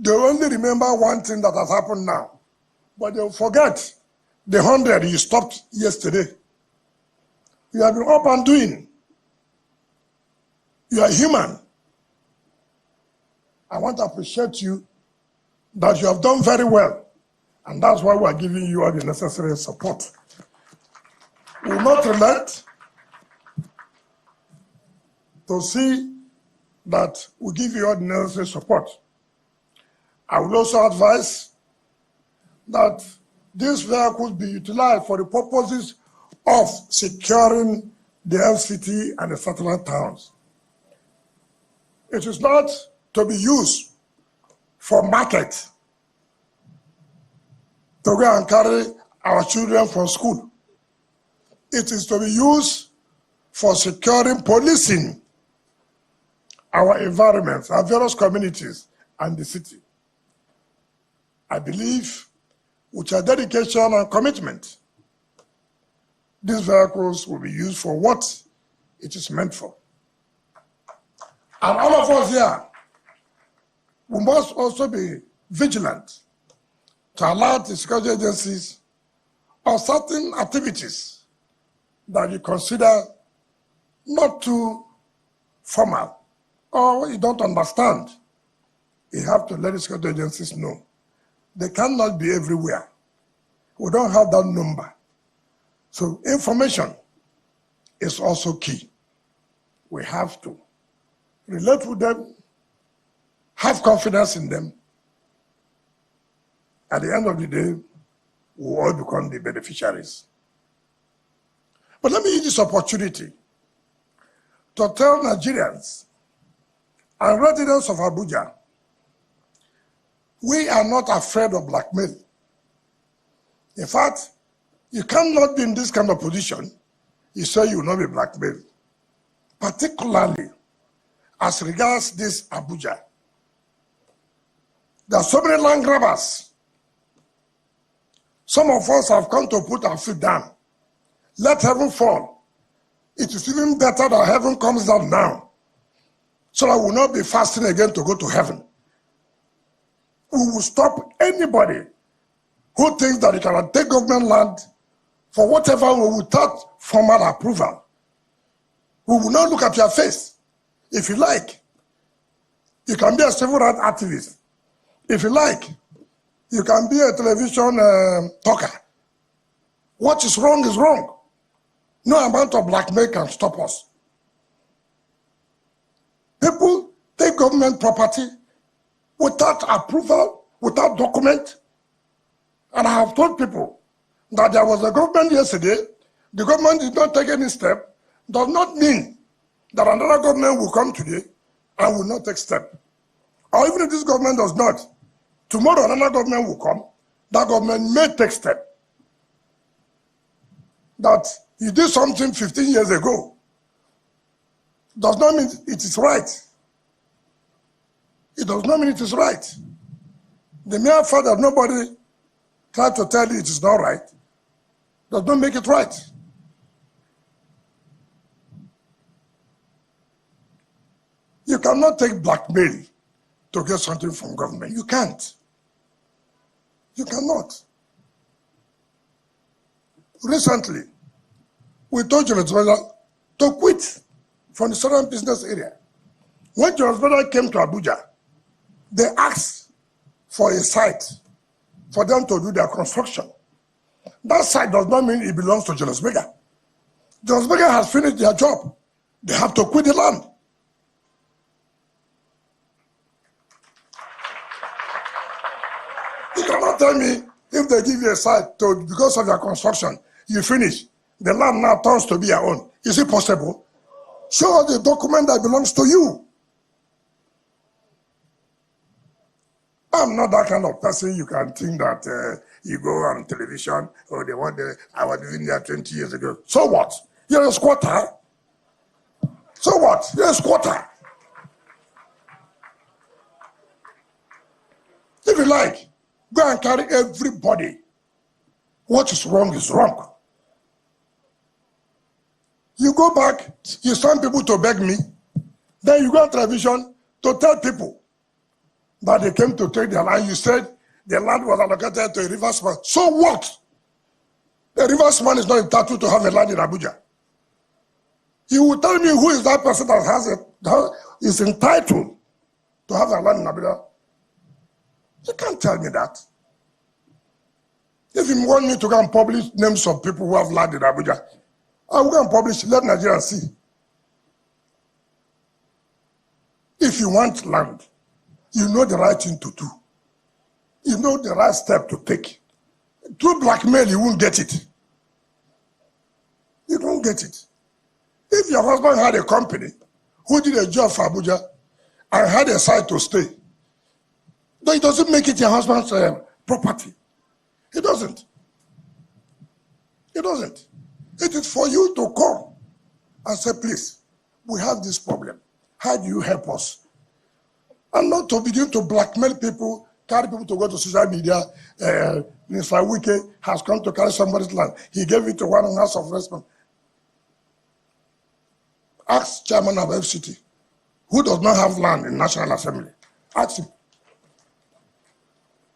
They only remember one thing that has happened now, but they'll forget the 100 you stopped yesterday. You have been up and doing. You are human. I want to appreciate you that you have done very well, and that's why we are giving you all the necessary support. We will not relent to see that we give you all the necessary support. I would also advise that these vehicles be utilized for the purposes of securing the FCT and the satellite towns. It is not to be used for market, to go and carry our children from school. It is to be used for securing, policing our environments, our various communities, and the city. I believe with your dedication and commitment, these vehicles will be used for what it is meant for. And all of us here, we must also be vigilant to alert the security agencies of certain activities that you consider not too formal or you don't understand. You have to let the security agencies know. They cannot be everywhere. We don't have that number. So information is also key. We have to relate with them, have confidence in them. At the end of the day, we will all become the beneficiaries. But let me use this opportunity to tell Nigerians and residents of Abuja, we are not afraid of blackmail. In fact, you cannot be in this kind of position, you say you will not be blackmailed. Particularly as regards this Abuja. There are so many land grabbers. Some of us have come to put our feet down. Let heaven fall. It is even better that heaven comes down now, so that we will not be fasting again to go to heaven. We will stop anybody who thinks that he can take government land for whatever without formal approval. We will not look at your face. If you like, you can be a civil rights activist. If you like, you can be a television talker. What is wrong is wrong. No amount of blackmail can stop us. People take government property without approval, without document. And I have told people that there was a government yesterday, the government did not take any step, does not mean that another government will come today and will not take step. Or even if this government does not, tomorrow another government will come, that government may take step. That he did something 15 years ago does not mean it is right. It does not mean it is right. The mere fact that nobody tried to tell you it is not right does not make it right. You cannot take blackmail to get something from government. You can't. You cannot. Recently, we told Julius Berger to quit from the southern business area. When Julius Berger came to Abuja, they asked for a site for them to do their construction. That site does not mean it belongs to Julius Berger. Julius Berger has finished their job. They have to quit the land. You cannot tell me if they give you a site to, because of your construction, you finish, the land now turns to be your own. Is it possible? Show us the document that belongs to you. I'm not that kind of person you can think that you go on television, or they want I was living there 20 years ago. So what? You're a squatter. So what? You're a squatter. If you like, go and carry everybody. What is wrong is wrong. You go back, you send people to beg me, then you go on television to tell people that they came to take their land. You said the land was allocated to a riversman. So what? The riversman is not entitled to have a land in Abuja. You will tell me who is that person that has it, that is entitled to have a land in Abuja? You can't tell me that. If you want me to go and publish names of people who have land in Abuja, I will go and publish, let Nigeria see. If you want land, you know the right thing to do. You know the right step to take. Through blackmail, you won't get it. You don't get it. If your husband had a company who did a job for Abuja and had a site to stay, then it doesn't make it your husband's property. It doesn't. It doesn't. It is for you to come and say, please, we have this problem. How do you help us? And not to begin to blackmail people, carry people to go to social media. Mr. Wike has come to carry somebody's land. He gave it to one house of response. Ask chairman of FCT, who does not have land in National Assembly. Ask him.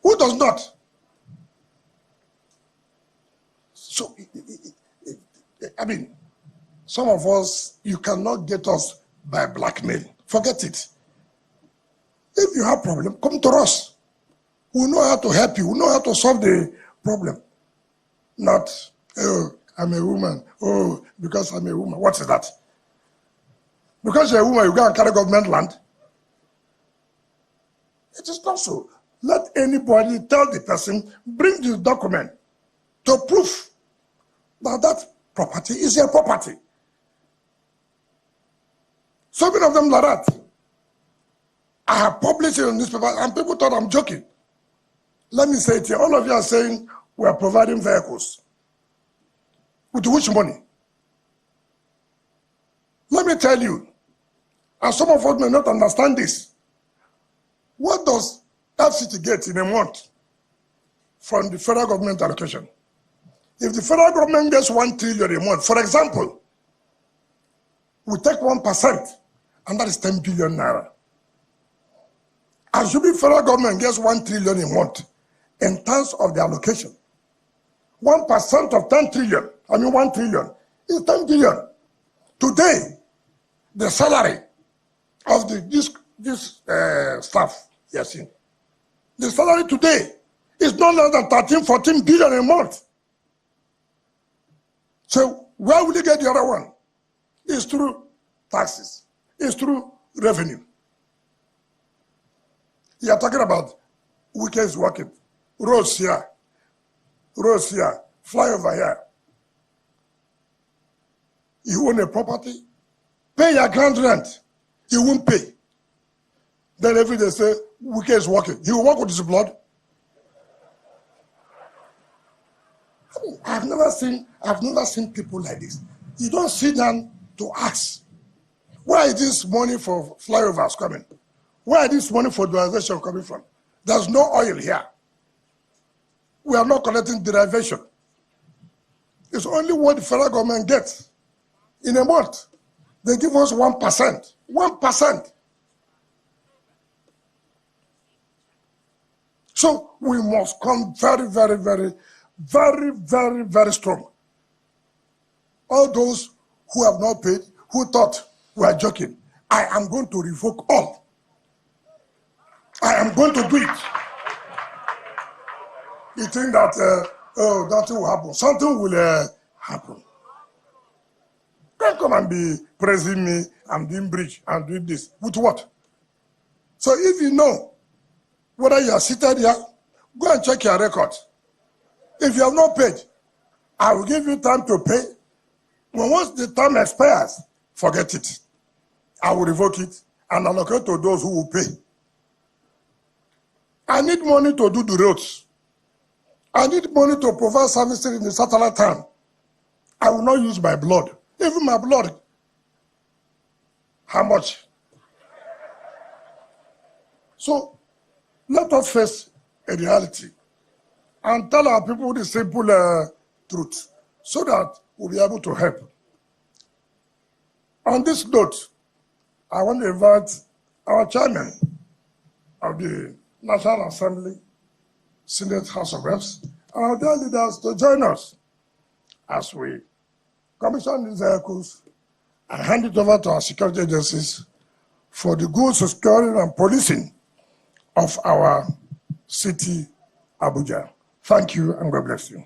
Who does not? So, I mean, some of us, you cannot get us by blackmail. Forget it. If you have a problem, come to us. We know how to help you. We know how to solve the problem. Not, oh, I'm a woman. Oh, because I'm a woman. What is that? Because you're a woman, you go and carry government land? It is not so. Let anybody tell the person, bring the document to prove that that property is your property. So many of them like that. I have published it in newspaper and people thought I'm joking. Let me say it here. All of you are saying we are providing vehicles. With which money? Let me tell you, and some of us may not understand this. What does FCT get in a month from the federal government allocation? If the federal government gets 1 trillion a month, for example, we take 1%, and that is 10 billion naira. Assuming federal government gets 1 trillion a month in terms of the allocation, 1% of 10 trillion, 1 trillion, is 10 billion. Today, the salary of this staff, yes, the salary today is no less than 13, 14 billion a month. So where will you get the other one? It's through taxes. It's through revenue. You are talking about Wike is working. Roads here, flyover here. You own a property, pay your ground rent. You won't pay. Then every day say, Wike is working. He will work with his blood. I mean, I've never seen people like this. You don't sit down to ask, where is this money for flyovers coming? Where is this money for derivation coming from? There's no oil here. We are not collecting derivation. It's only what the federal government gets in a month. They give us 1%. 1%. So we must come very, very, very, very, very, very strong. All those who have not paid, who thought we are joking, I am going to revoke all. I am going to do it. You think that, oh, nothing will happen. Something will happen. Don't come and be praising me, I'm doing bridge, I'm doing this. With what? So if you know whether you are seated here, go and check your records. If you have not paid, I will give you time to pay. When once the time expires, forget it. I will revoke it and allocate to those who will pay. I need money to do the roads. I need money to provide services in the satellite town. I will not use my blood. Even my blood. How much? So let us face a reality and tell our people the simple truth so that we'll be able to help. On this note, I want to invite our chairman, of the National Assembly, Senate, House of Reps, and our dear leaders to join us as we commission these vehicles and hand it over to our security agencies for the good securing and policing of our city, Abuja. Thank you, and God bless you.